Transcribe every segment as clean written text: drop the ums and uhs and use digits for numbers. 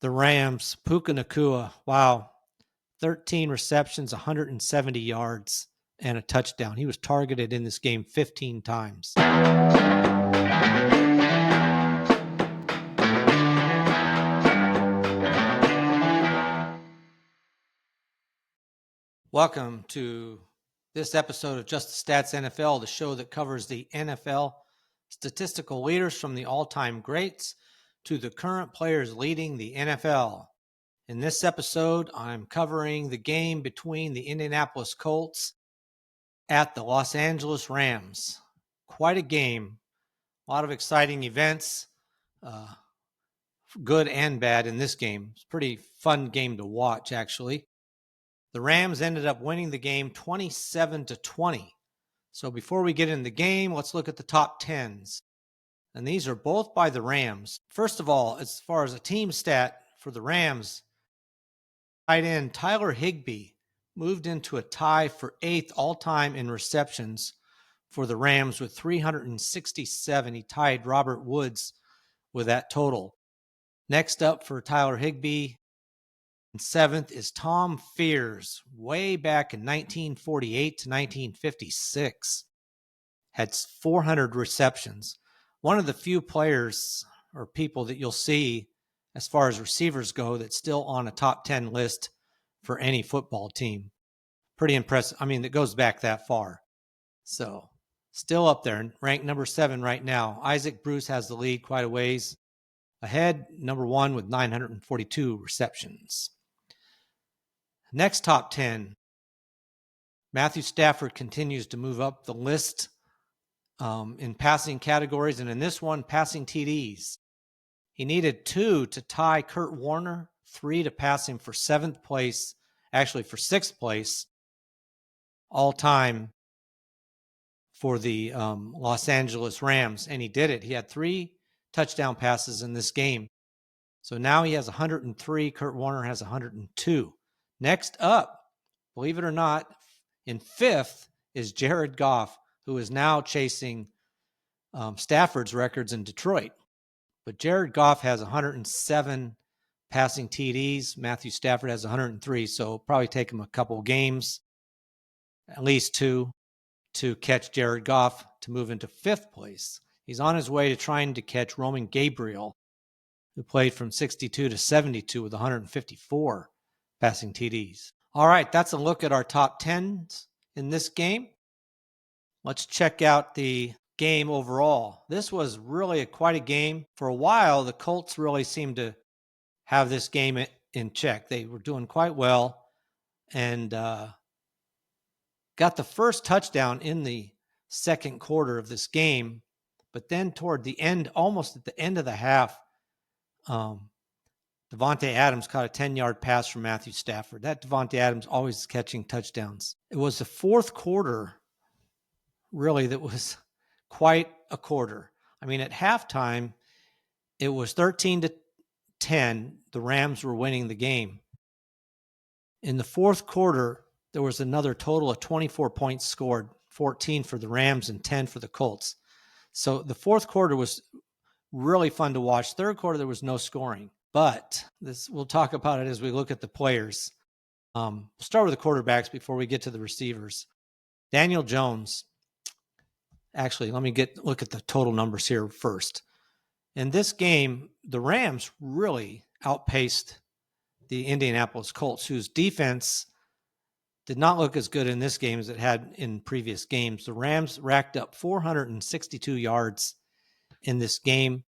The Rams, Puka Nacua, wow, 13 receptions, 170 yards, and a touchdown. He was targeted in this game 15 times. Welcome to this episode of Just the Stats NFL, the show that covers the NFL statistical leaders from the all-time greats to the current players leading the NFL. In this episode, I'm covering the game between the Indianapolis Colts at the Los Angeles Rams. Quite a game. A lot of exciting events, good and bad in this game. It's a pretty fun game to watch, actually. The Rams ended up winning the game 27-20. So before we get in the game, let's look at the top 10s. And these are both by the Rams. First of all, as far as a team stat for the Rams, tight end Tyler Higbee moved into a tie for 8th all-time in receptions for the Rams with 367. He tied Robert Woods with that total. Next up for Tyler Higbee, 7th is Tom Fears, way back in 1948 to 1956. Had 400 receptions. One of the few players or people that you'll see as far as receivers go that's still on a top 10 list for any football team. Pretty impressive. I mean, it goes back that far. So still up there, ranked number 7 right now. Isaac Bruce has the lead quite a ways ahead, number 1 with 942 receptions. Next top 10, Matthew Stafford continues to move up the list in passing categories, and in this one, passing TDs. He needed 2 to tie Kurt Warner, 3 to pass him for 7th place, actually for 6th place all time for the Los Angeles Rams, and he did it. He had 3 touchdown passes in this game. So now he has 103. Kurt Warner has 102. Next up, believe it or not, in 5th is Jared Goff, who is now chasing Stafford's records in Detroit. But Jared Goff has 107 passing TDs. Matthew Stafford has 103, so it'll probably take him a couple games, at least 2, to catch Jared Goff to move into 5th place. He's on his way to trying to catch Roman Gabriel, who played from 62 to 72 with 154 passing TDs. All right, that's a look at our top 10s in this game. Let's check out the game overall. This was really quite a game. For a while, the Colts really seemed to have this game in check. They were doing quite well and got the first touchdown in the second quarter of this game. But then toward the end, almost at the end of the half, Davante Adams caught a 10-yard pass from Matthew Stafford. That Davante Adams always catching touchdowns. It was the fourth quarter, really, that was quite a quarter. I mean, at halftime, it was 13-10. The Rams were winning the game. In the fourth quarter, there was another total of 24 points scored, 14 for the Rams and 10 for the Colts. So the fourth quarter was really fun to watch. Third quarter, there was no scoring. But we'll talk about it as we look at the players. We'll start with the quarterbacks before we get to the receivers. Daniel Jones. Actually, let me look at the total numbers here first. In this game, the Rams really outpaced the Indianapolis Colts, whose defense did not look as good in this game as it had in previous games. The Rams racked up 462 yards in this game.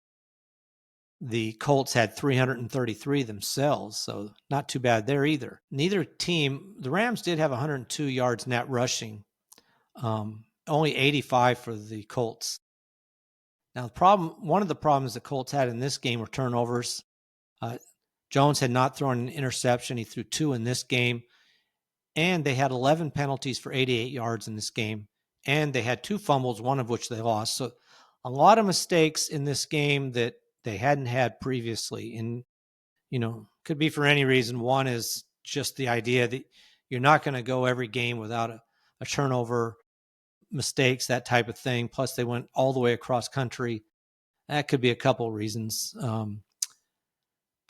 The Colts had 333 themselves, so not too bad there either. Neither team, the Rams did have 102 yards net rushing, only 85 for the Colts. Now, one of the problems the Colts had in this game were turnovers. Jones had not thrown an interception. He threw 2 in this game, and they had 11 penalties for 88 yards in this game, and they had 2 fumbles, one of which they lost. So a lot of mistakes in this game that they hadn't had previously. And, could be for any reason. One is just the idea that you're not going to go every game without a turnover, mistakes, that type of thing. Plus, they went all the way across country. That could be a couple of reasons.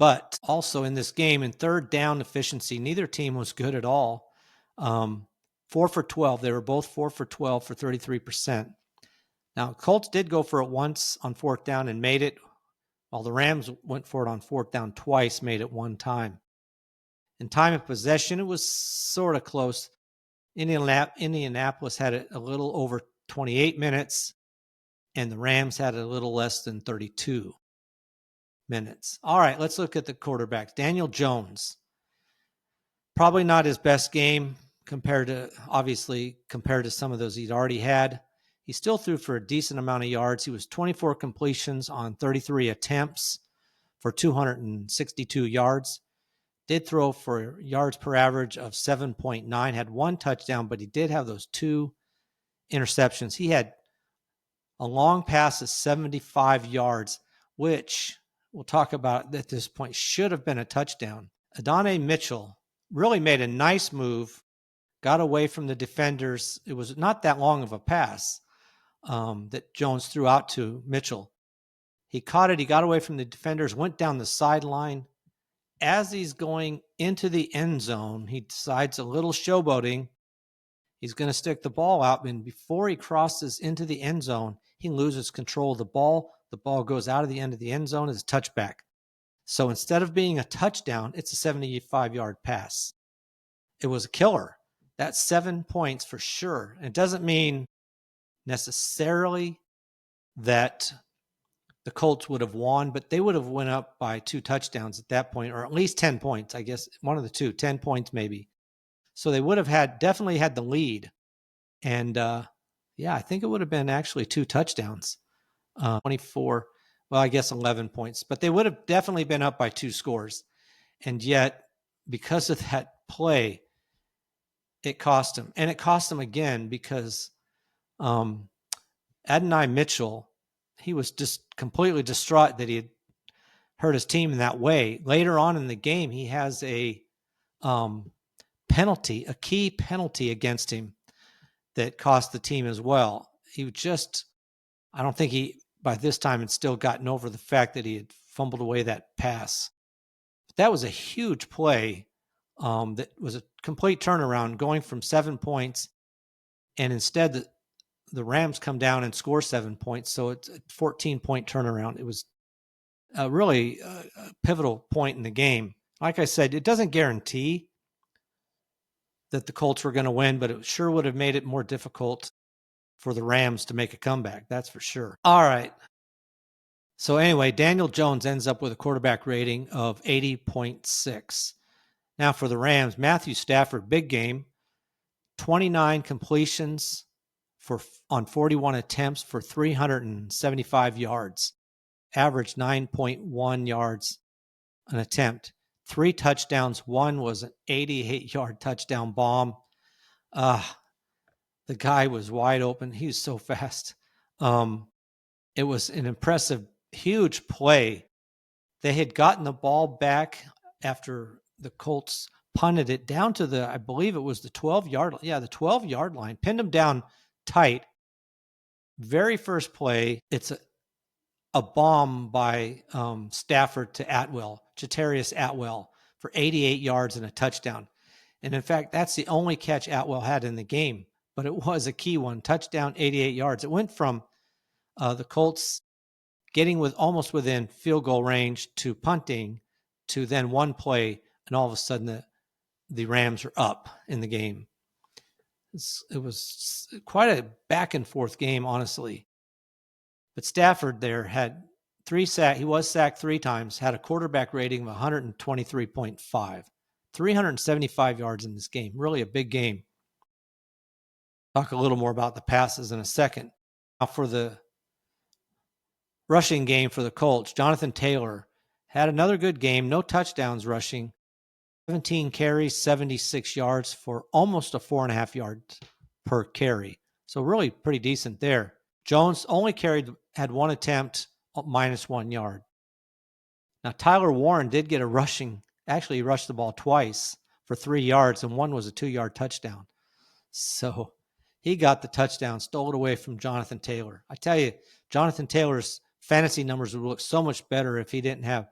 But also in this game, in third down efficiency, neither team was good at all. 4 for 12. They were both 4 for 12 for 33%. Now, Colts did go for it once on fourth down and made it, while the Rams went for it on fourth down twice, made it one time. In time of possession, it was sort of close. Indianapolis had it a little over 28 minutes, and the Rams had it a little less than 32 minutes. All right, let's look at the quarterbacks. Daniel Jones, probably not his best game compared to some of those he'd already had. He still threw for a decent amount of yards. He was 24 completions on 33 attempts for 262 yards. Did throw for yards per average of 7.9, had one touchdown, but he did have those 2 interceptions. He had a long pass of 75 yards, which we'll talk about at this point, should have been a touchdown. Adonai Mitchell really made a nice move, got away from the defenders. It was not that long of a pass that Jones threw out to Mitchell. He caught it. He got away from the defenders, went down the sideline. As he's going into the end zone, he decides a little showboating. He's going to stick the ball out, and before he crosses into the end zone, he loses control of the ball. The ball goes out of the end of the end zone as a touchback. So instead of being a touchdown, it's a 75-yard pass. It was a killer. That's 7 points for sure. And it doesn't mean necessarily that the Colts would have won, but they would have went up by 2 touchdowns at that point, or at least 10 points, I guess, one of the two, 10 points maybe. So they would have definitely had the lead. And I think it would have been actually 2 touchdowns, 24, well, I guess 11 points, but they would have definitely been up by 2 scores. And yet, because of that play, it cost him. And it cost him again because Adonai Mitchell, he was just completely distraught that he had hurt his team in that way. Later on in the game, he has a penalty, a key penalty against him that cost the team as well. I don't think he, by this time, had still gotten over the fact that he had fumbled away that pass. But that was a huge play that was a complete turnaround, going from 7 points, and instead the Rams come down and score 7 points. So it's a 14-point turnaround. It was really a pivotal point in the game. Like I said, it doesn't guarantee that the Colts were going to win, but it sure would have made it more difficult for the Rams to make a comeback. That's for sure. All right. So anyway, Daniel Jones ends up with a quarterback rating of 80.6. Now for the Rams, Matthew Stafford, big game, 29 completions on 41 attempts for 375 yards, average 9.1 yards an attempt, 3 touchdowns. One was an 88-yard touchdown bomb. The guy was wide open. He was so fast. It was an impressive, huge play. They had gotten the ball back after the Colts punted it down to I believe it was the 12-yard line. Yeah, the 12-yard line. Pinned them down tight. Very first play, it's a bomb by Stafford to Jatarius Atwell for 88 yards and a touchdown. And in fact, that's the only catch Atwell had in the game, but it was a key one. Touchdown, 88 yards. It went from the Colts getting almost within field goal range to punting to then one play, and all of a sudden the Rams are up in the game. It was quite a back and forth game, honestly. But Stafford there had 3 sacks. He was sacked 3 times, had a quarterback rating of 123.5, 375 yards in this game. Really a big game. Talk a little more about the passes in a second. Now for the rushing game for the Colts, Jonathan Taylor had another good game. No touchdowns rushing. 17 carries, 76 yards for almost a 4.5 yards per carry. So really pretty decent there. Jones only had 1 attempt, -1 yard. Now Tyler Warren did get a rushing. Actually, he rushed the ball twice for 3 yards, and one was a 2-yard touchdown. So he got the touchdown, stole it away from Jonathan Taylor. I tell you, Jonathan Taylor's fantasy numbers would look so much better if he didn't have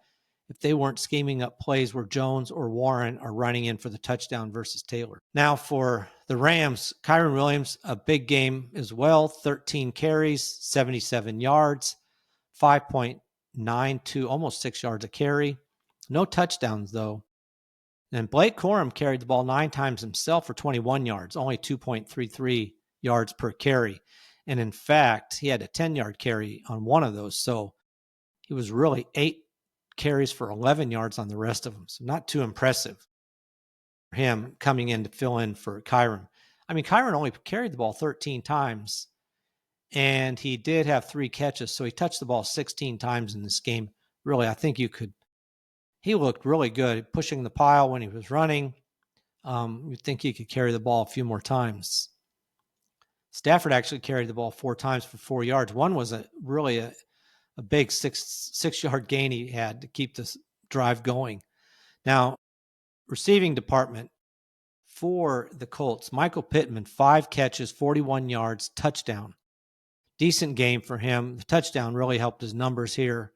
if they weren't scheming up plays where Jones or Warren are running in for the touchdown versus Taylor. Now for the Rams, Kyren Williams, a big game as well, 13 carries, 77 yards, 5.92, almost 6 yards a carry. No touchdowns, though. And Blake Corum carried the ball 9 times himself for 21 yards, only 2.33 yards per carry. And in fact, he had a 10-yard carry on one of those. So he was really 8 carries for 11 yards on the rest of them. So not too impressive for him coming in to fill in for Kyren. I mean, Kyren only carried the ball 13 times, and he did have 3 catches. So he touched the ball 16 times in this game. Really, I think he looked really good pushing the pile when he was running. You'd think he could carry the ball a few more times. Stafford actually carried the ball 4 times for 4 yards. One was really a big six-yard gain he had to keep this drive going. Now, receiving department for the Colts, Michael Pittman, 5 catches, 41 yards, touchdown. Decent game for him. The touchdown really helped his numbers here.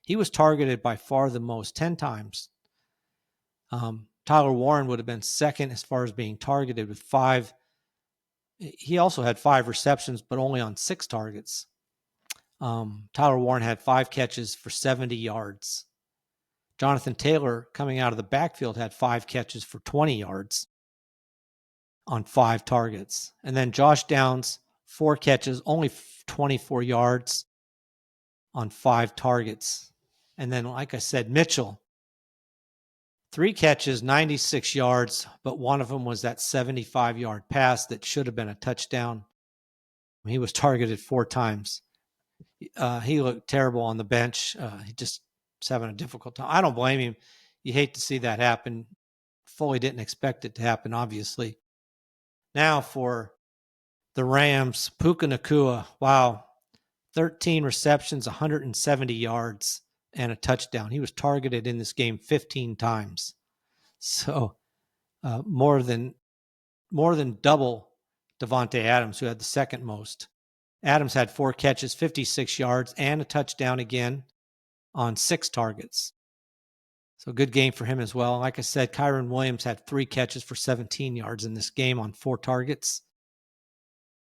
He was targeted by far the most, 10 times. Tyler Warren would have been second as far as being targeted with 5. He also had 5 receptions, but only on 6 targets. Tyler Warren had 5 catches for 70 yards. Jonathan Taylor, coming out of the backfield, had 5 catches for 20 yards on 5 targets. And then Josh Downs, 4 catches, only 24 yards on 5 targets. And then, like I said, Mitchell, 3 catches, 96 yards, but one of them was that 75-yard pass that should have been a touchdown. He was targeted 4 times. He looked terrible on the bench. He just was having a difficult time. I don't blame him. You hate to see that happen. Fully didn't expect it to happen, obviously. Now for the Rams, Puka Nacua, wow, 13 receptions, 170 yards, and a touchdown. He was targeted in this game 15 times. So more than double Devontae Adams, who had the second most. Adams had 4 catches, 56 yards, and a touchdown again on 6 targets. So good game for him as well. Like I said, Kyren Williams had 3 catches for 17 yards in this game on 4 targets.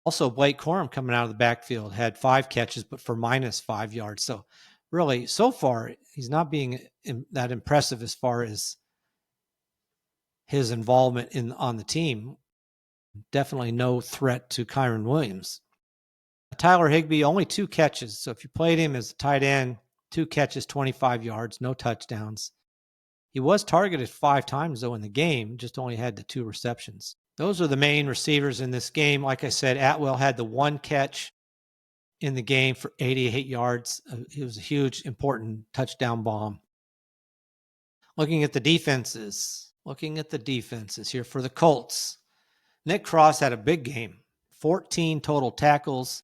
Also, Blake Corum coming out of the backfield had 5 catches, but for minus 5 yards. So really, so far, he's not being that impressive as far as his involvement on the team. Definitely no threat to Kyren Williams. Tyler Higbee, only 2 catches. So if you played him as a tight end, 2 catches, 25 yards, no touchdowns. He was targeted 5 times, though, in the game, just only had the 2 receptions. Those are the main receivers in this game. Like I said, Atwell had the 1 catch in the game for 88 yards. It was a huge, important touchdown bomb. Looking at the defenses here for the Colts. Nick Cross had a big game, 14 total tackles,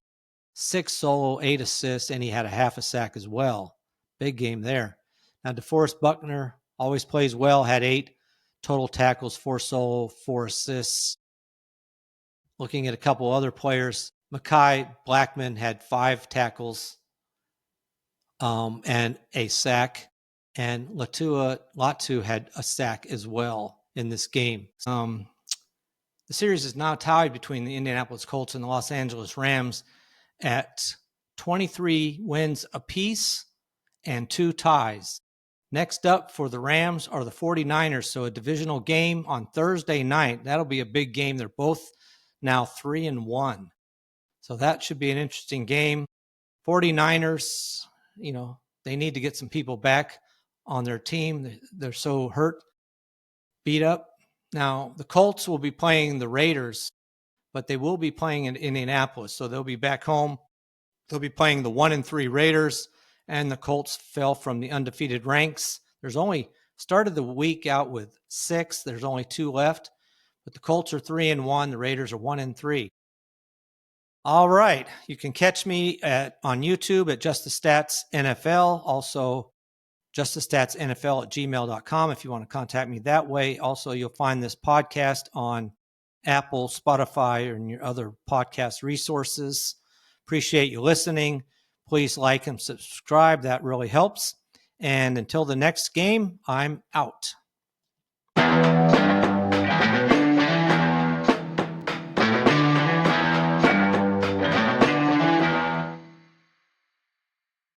6 solo, 8 assists, and he had a half a sack as well. Big game there. Now, DeForest Buckner always plays well, had 8 total tackles, 4 solo, 4 assists. Looking at a couple other players, Mekhi Blackman had 5 tackles and a sack, and Latu had a sack as well in this game. The series is now tied between the Indianapolis Colts and the Los Angeles Rams at 23 wins apiece and 2 ties. Next up for the Rams are the 49ers, so a divisional game on Thursday night. That'll be a big game. They're both now 3-1. So that should be an interesting game. 49ers, they need to get some people back on their team. They're so hurt, beat up. Now, the Colts will be playing the Raiders, but they will be playing in Indianapolis, so they'll be back home. They'll be playing the 1-3 Raiders, and the Colts fell from the undefeated ranks. There's only started the week out with 6. There's only 2 left, but the Colts are 3-1. The Raiders are 1-3. All right, you can catch me on YouTube at Just the Stats NFL. Also, justthestatsnfl@gmail.com if you want to contact me that way. Also, you'll find this podcast on Apple, Spotify, and your other podcast resources. Appreciate you listening. Please like and subscribe. That really helps. And until the next game, I'm out.